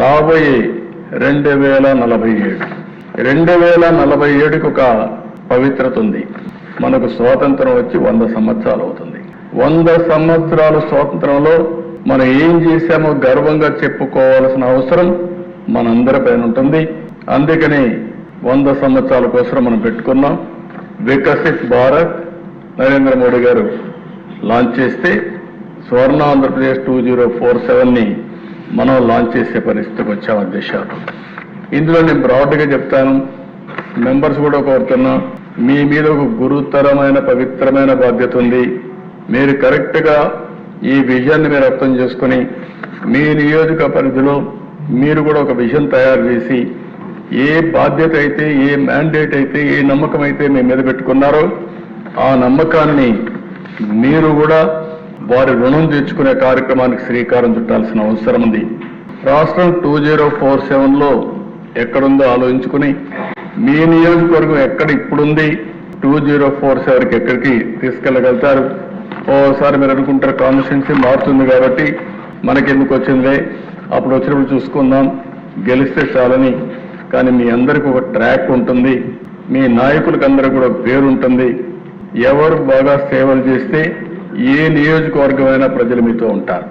రాబోయే 2047 2047కి ఒక పవిత్రత ఉంది. మనకు స్వాతంత్రం వచ్చి 100 సంవత్సరాలు అవుతుంది. 100 సంవత్సరాల స్వాతంత్రంలో మనం ఏం చేశామో గర్వంగా చెప్పుకోవాల్సిన అవసరం మనందరిపైన ఉంటుంది. అందుకని 100 సంవత్సరాల కోసం మనం పెట్టుకున్నాం. వికసిత్ భారత్ నరేంద్ర మోడీ గారు లాంచ్ చేస్తే స్వర్ణ ఆంధ్రప్రదేశ్ 2047ని మనం లాంచ్ చేసే పరిస్థితికి వచ్చాం అధ్యక్షుడు. ఇందులో నేను బ్రాడ్గా చెప్తాను, మెంబర్స్ కూడా కోరుతున్నా, మీ మీద ఒక గురుతరమైన పవిత్రమైన బాధ్యత ఉంది. మీరు కరెక్ట్గా ఈ విజన్ని మీరు అర్థం చేసుకుని మీ నియోజక పరిధిలో మీరు కూడా ఒక విజన్ తయారు చేసి ఏ బాధ్యత అయితే, ఏ మ్యాండేట్ అయితే, ఏ నమ్మకం అయితే మీ మీద పెట్టుకున్నారో ఆ నమ్మకాన్ని మీరు కూడా వారి రుణం తీర్చుకునే కార్యక్రమానికి శ్రీకారం చుట్టాల్సిన అవసరం ఉంది. రాష్ట్రం 2047లో ఎక్కడుందో ఆలోచించుకుని మీ నియోజకవర్గం ఎక్కడ ఇప్పుడుంది, 2047కి ఎక్కడికి తీసుకెళ్ళగలుగుతారు. ఓసారి మీరు అనుకుంటారు కాన్స్టిట్యున్సీ మారుతుంది కాబట్టి మనకెందుకు వచ్చిందే, అప్పుడు వచ్చినప్పుడు చూసుకుందాం, గెలిస్తే చాలని. కానీ మీ అందరికీ ఒక ట్రాక్ ఉంటుంది, మీ నాయకులకు అందరూ కూడా పేరు ఉంటుంది. ఎవరు బాగా సేవలు చేస్తే ఏ నియోజకవర్గమైనా ప్రజలు మీతో ఉంటారు.